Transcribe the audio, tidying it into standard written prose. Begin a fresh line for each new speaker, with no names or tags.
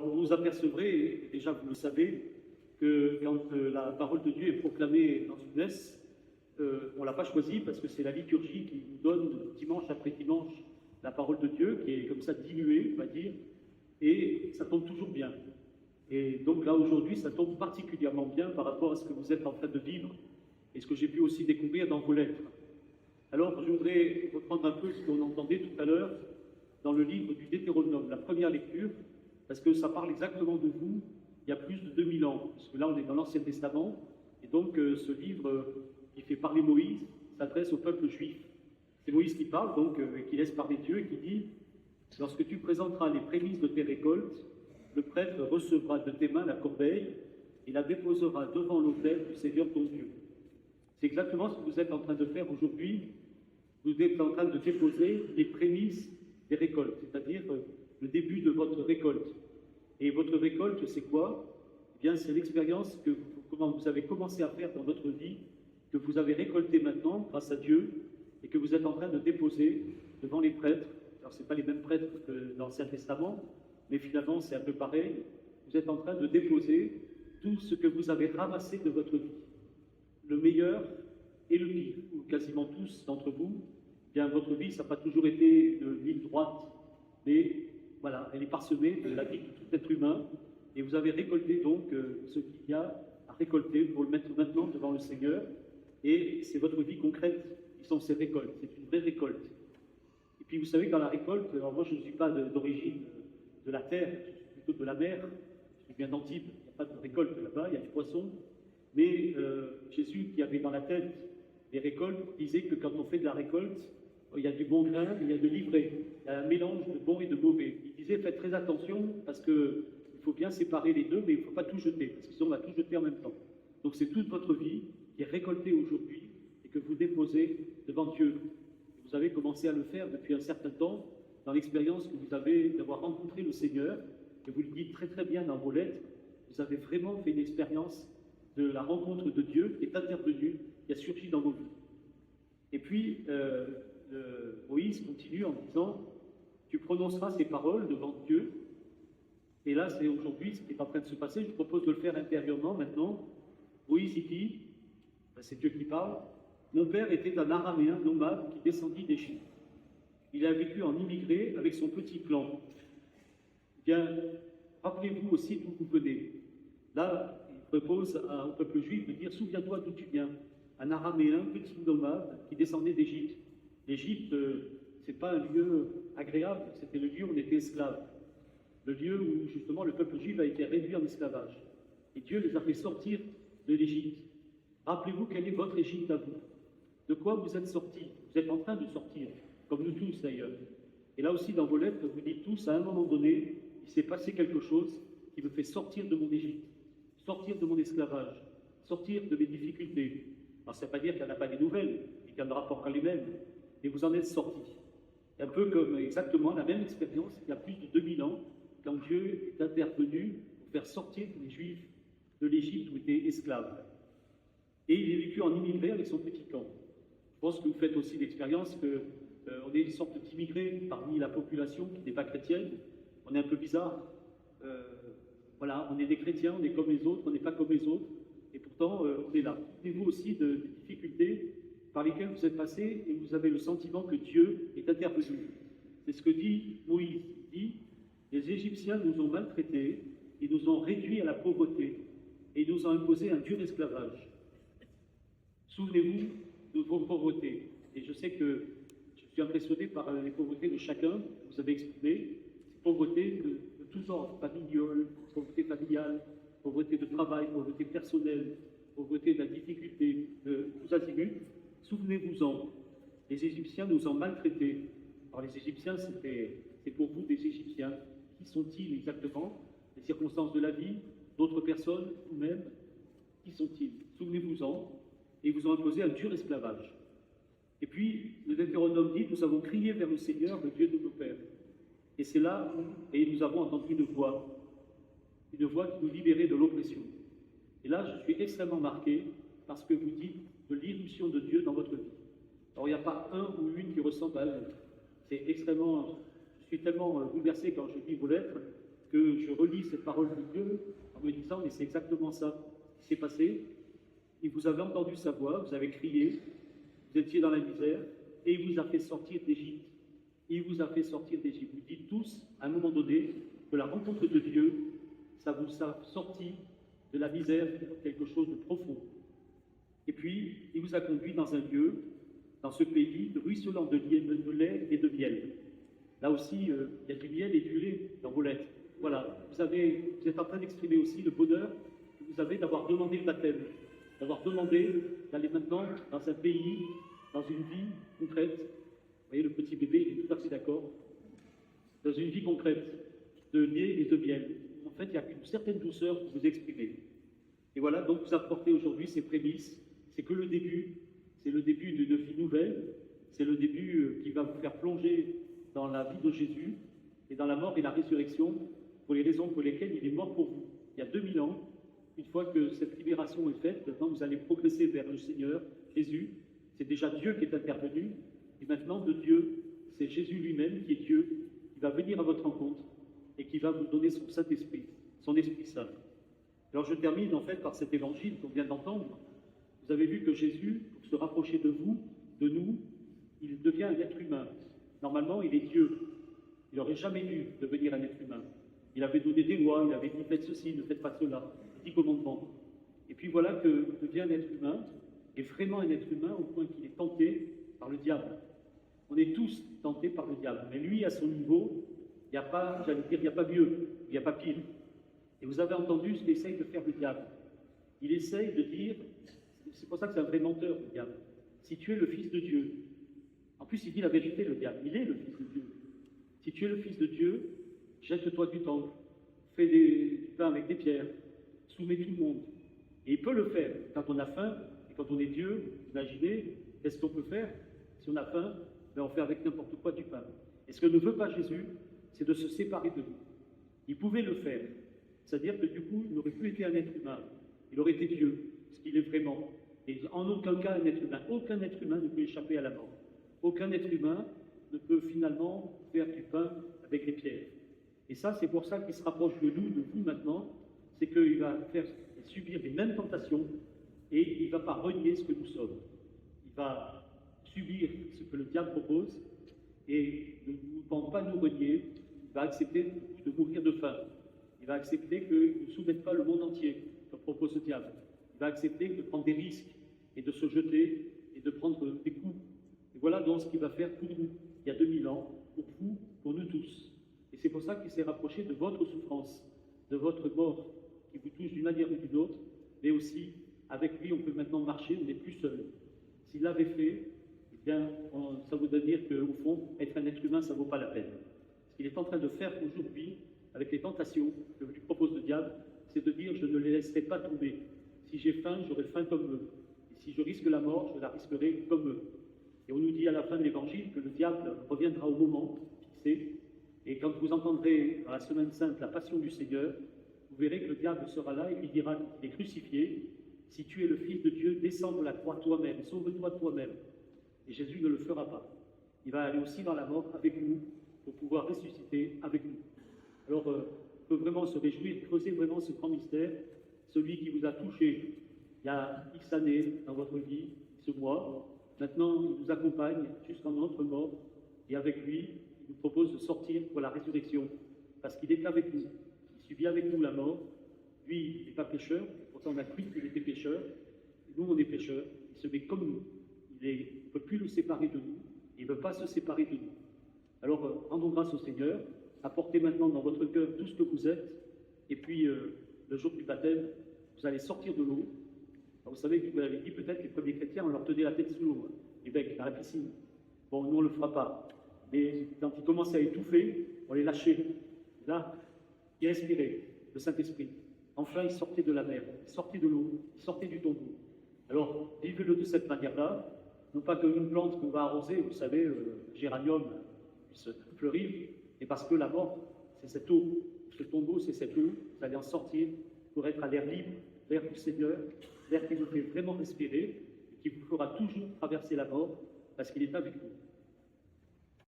vous vous apercevrez, et déjà vous le savez, que quand la parole de Dieu est proclamée dans une messe, on ne l'a pas choisie parce que c'est la liturgie qui nous donne dimanche après dimanche la parole de Dieu, qui est comme ça diluée, on va dire, et ça tombe toujours bien. Et donc là, aujourd'hui, ça tombe particulièrement bien par rapport à ce que vous êtes en train de vivre et ce que j'ai pu aussi découvrir dans vos lettres. Alors, je voudrais reprendre un peu ce qu'on entendait tout à l'heure dans le livre du Deutéronome, la première lecture, parce que ça parle exactement de vous il y a plus de 2000 ans, parce que là, on est dans l'Ancien Testament, et donc ce livre qui fait parler Moïse s'adresse au peuple juif. C'est Moïse qui parle, donc, qui laisse parler Dieu, et qui dit « Lorsque tu présenteras les prémices de tes récoltes, le prêtre recevra de tes mains la corbeille et la déposera devant l'autel du Seigneur ton Dieu. » C'est exactement ce que vous êtes en train de faire aujourd'hui. Vous êtes en train de déposer les prémices des récoltes, c'est-à-dire le début de votre récolte. Et votre récolte, c'est quoi? Eh bien, c'est l'expérience que vous avez commencé à faire dans votre vie, que vous avez récolté maintenant grâce à Dieu, et que vous êtes en train de déposer devant les prêtres. Alors, ce n'est pas les mêmes prêtres que dans l'Ancien Testament, mais finalement, c'est un peu pareil. Vous êtes en train de déposer tout ce que vous avez ramassé de votre vie. Le meilleur et le pire, ou quasiment tous d'entre vous. Eh bien, votre vie, ça n'a pas toujours été de ligne droite, mais voilà, elle est parsemée de la vie de tout être humain, et vous avez récolté donc ce qu'il y a à récolter pour le mettre maintenant devant le Seigneur, et c'est votre vie concrète qui sont ces récoltes, c'est une vraie récolte. Et puis vous savez, dans la récolte, alors moi je ne suis pas d'origine de la terre, je suis plutôt de la mer, je viens d'Antibes, il n'y a pas de récolte là-bas, il y a des poissons, mais Jésus qui avait dans la tête les récoltes disait que quand on fait de la récolte, il y a du bon grain, il y a de l'ivraie, il y a un mélange de bon et de mauvais. Il disait faites très attention parce qu'il faut bien séparer les deux, mais il ne faut pas tout jeter, parce que sinon on va tout jeter en même temps. Donc c'est toute votre vie qui est récoltée aujourd'hui et que vous déposez devant Dieu. Et vous avez commencé à le faire depuis un certain temps dans l'expérience que vous avez d'avoir rencontré le Seigneur, et vous le dites très très bien dans vos lettres, vous avez vraiment fait une expérience de la rencontre de Dieu qui est intervenue, qui a surgi dans vos vies. Et puis, Moïse continue en disant « Tu prononceras ces paroles devant Dieu ». Et là, c'est aujourd'hui ce qui est en train de se passer. Je propose de le faire intérieurement maintenant. Moïse, il dit, c'est Dieu qui parle, « Mon père était un Araméen nomade qui descendit d'Égypte. Il a vécu en immigré avec son petit clan. Bien, rappelez-vous aussi d'où vous venez. » Là, il propose au peuple juif de dire « Souviens-toi d'où tu viens. Un Araméen, petit nomade qui descendait d'Égypte. » L'Égypte, ce n'est pas un lieu agréable, c'était le lieu où on était esclave. Le lieu où, justement, le peuple juif a été réduit en esclavage. Et Dieu les a fait sortir de l'Égypte. Rappelez-vous quel est votre Égypte à vous. De quoi vous êtes sortis? Vous êtes en train de sortir, comme nous tous d'ailleurs. Et là aussi, dans vos lettres, vous dites tous, à un moment donné, il s'est passé quelque chose qui me fait sortir de mon Égypte, sortir de mon esclavage, sortir de mes difficultés. Alors, ça ne veut pas dire qu'il n'y en a pas des nouvelles, et qu'il y en aura pas les mêmes, mais vous en êtes sortis. Un peu comme exactement la même expérience il y a plus de 2000 ans, quand Dieu est intervenu pour faire sortir les Juifs de l'Égypte où ils étaient esclaves. Et il est vécu en immigré avec son petit camp. Je pense que vous faites aussi l'expérience qu'on est une sorte d'immigré parmi la population qui n'est pas chrétienne. On est un peu bizarre. Voilà, on est des chrétiens, on est comme les autres, on n'est pas comme les autres. Et pourtant, on est là. Souvenez-vous aussi des difficultés par lesquelles vous êtes passés et vous avez le sentiment que Dieu est intervenu. C'est ce que dit Moïse. Il dit « Les Égyptiens nous ont maltraités, ils nous ont réduits à la pauvreté et ils nous ont imposé un dur esclavage. Souvenez-vous de vos pauvretés. » Et je sais que je suis impressionné par les pauvretés de chacun que vous avez exprimées, ces pauvretés de tous ordres, pauvreté familiale, pauvreté de travail, pauvreté personnelle, pauvreté de la difficulté, de tous azimuts. Souvenez-vous-en, les Égyptiens nous ont maltraités. Alors les Égyptiens, c'est pour vous des Égyptiens. Qui sont-ils exactement? Les circonstances de la vie, d'autres personnes, vous-même, qui sont-ils? Souvenez-vous-en, et ils vous ont imposé un dur esclavage. Et puis, le Deutéronome dit, nous avons crié vers le Seigneur, le Dieu de nos pères. Et c'est là où nous avons entendu une voix qui nous libérait de l'oppression. Et là, je suis extrêmement marqué parce que vous dites de l'irruption de Dieu dans votre vie. Alors, il n'y a pas un ou une qui ressemble à l'autre. C'est extrêmement... Je suis tellement bouleversé quand je lis vos lettres que je relis cette parole de Dieu en me disant, mais c'est exactement ça qui s'est passé. Et vous avez entendu sa voix, vous avez crié, vous étiez dans la misère, et il vous a fait sortir d'Égypte. Il vous a fait sortir d'Égypte. Vous dites tous, à un moment donné, que la rencontre de Dieu, ça vous a sorti de la misère vers quelque chose de profond. Et puis, il vous a conduit dans un lieu, dans ce pays, ruisselant de lait et de miel. Là aussi, il y a du miel et du lait dans vos lettres. Voilà, vous êtes en train d'exprimer aussi le bonheur que vous avez d'avoir demandé le baptême, d'avoir demandé d'aller maintenant dans un pays, dans une vie concrète. Vous voyez, le petit bébé, il est tout à fait d'accord. Dans une vie concrète, de lait et de miel. En fait, il y a une certaine douceur que vous exprimez. Et voilà, donc vous apportez aujourd'hui ces prémices. C'est que le début, c'est le début d'une vie nouvelle. C'est le début qui va vous faire plonger dans la vie de Jésus et dans la mort et la résurrection pour les raisons pour lesquelles il est mort pour vous. Il y a 2000 ans, une fois que cette libération est faite, maintenant vous allez progresser vers le Seigneur, Jésus. C'est déjà Dieu qui est intervenu. Et maintenant, de Dieu, c'est Jésus lui-même qui est Dieu, qui va venir à votre rencontre et qui va vous donner son Saint-Esprit, son Esprit Saint. Alors je termine en fait par cet évangile qu'on vient d'entendre. Vous avez vu que Jésus, pour se rapprocher de vous, de nous, il devient un être humain. Normalement, il est Dieu. Il n'aurait jamais dû devenir un être humain. Il avait donné des lois, il avait dit faites ceci, ne faites pas cela, 10 commandements. Et puis voilà que devient un être humain, et vraiment un être humain au point qu'il est tenté par le diable. On est tous tentés par le diable, mais lui, à son niveau, il n'y a pas, j'allais dire, il n'y a pas mieux, il n'y a pas pire. Et vous avez entendu ce qu'essaye de faire le diable. Il essaye de dire, c'est pour ça que c'est un vrai menteur, le diable, si tu es le Fils de Dieu. En plus, il dit la vérité, le diable, il est le Fils de Dieu. Si tu es le Fils de Dieu, jette-toi du temple, fais du pain avec des pierres, soumets tout le monde. Et il peut le faire quand on a faim, et quand on est Dieu, imaginez, qu'est-ce qu'on peut faire? Si on a faim, ben on fait avec n'importe quoi du pain. Et ce que ne veut pas Jésus, c'est de se séparer de nous. Il pouvait le faire. C'est-à-dire que du coup, il n'aurait plus été un être humain. Il aurait été Dieu, ce qu'il est vraiment. Et en aucun cas un être humain. Aucun être humain ne peut échapper à la mort. Aucun être humain ne peut finalement faire du pain avec les pierres. Et ça, c'est pour ça qu'il se rapproche de nous, de vous maintenant, c'est qu'il va faire subir les mêmes tentations et il ne va pas renier ce que nous sommes. Il va subir ce que le diable propose et ne va pas nous renier, il va accepter de mourir de faim. Il va accepter qu'il ne soumette pas le monde entier, comme propose ce diable. Il va accepter de prendre des risques et de se jeter et de prendre des coups. Et voilà donc ce qu'il va faire pour nous, il y a 2000 ans, pour vous, pour nous tous. Et c'est pour ça qu'il s'est rapproché de votre souffrance, de votre mort, qui vous touche d'une manière ou d'une autre, mais aussi, avec lui, on peut maintenant marcher, on n'est plus seul. S'il l'avait fait, eh bien, ça voudrait dire qu'au fond, être un être humain, ça ne vaut pas la peine. Ce qu'il est en train de faire aujourd'hui, avec les tentations que lui propose le diable, c'est de dire, je ne les laisserai pas tomber. Si j'ai faim, j'aurai faim comme eux. Et si je risque la mort, je la risquerai comme eux. Et on nous dit à la fin de l'Évangile que le diable reviendra au moment fixé. Et quand vous entendrez dans la Semaine Sainte la Passion du Seigneur, vous verrez que le diable sera là et il dira qu'il est crucifié. Si tu es le Fils de Dieu, descends de la croix toi-même, sauve-toi toi-même. Et Jésus ne le fera pas. Il va aller aussi dans la mort avec nous pour pouvoir ressusciter avec nous. Alors, on peut vraiment se réjouir, creuser vraiment ce grand mystère, celui qui vous a touché il y a X années dans votre vie, ce mois. Maintenant, il nous accompagne jusqu'en notre mort et avec lui, il nous propose de sortir pour la résurrection parce qu'il est avec nous. Il subit avec nous la mort. Lui, il n'est pas pécheur, pourtant on a cru qu'il était pécheur. Nous, on est pécheurs. Il se met comme nous. Il ne peut plus nous séparer de nous. Il ne veut pas se séparer de nous. Alors, rendons grâce au Seigneur. Apportez maintenant dans votre cœur tout ce que vous êtes. Et puis, le jour du baptême, vous allez sortir de l'eau. Vous savez, vous l'avez dit, peut-être les premiers chrétiens, on leur tenait la tête sous l'eau, les becs, dans la piscine. Bon, nous, on ne le fera pas. Mais quand ils commençaient à étouffer, on les lâchait. Là, ils respiraient, le Saint-Esprit. Enfin, ils sortaient de la mer, ils sortaient de l'eau, ils sortaient du tombeau. Alors, vivez-le de cette manière-là. Non pas qu'une plante qu'on va arroser, vous savez, géranium, puisse fleurir, mais parce que la mort, c'est cette eau. Ce tombeau, c'est cette eau. Vous allez en sortir pour être à l'air libre, l'air du Seigneur, l'air qui vous fait vraiment respirer et qui vous fera toujours traverser la mort parce qu'il est avec vous.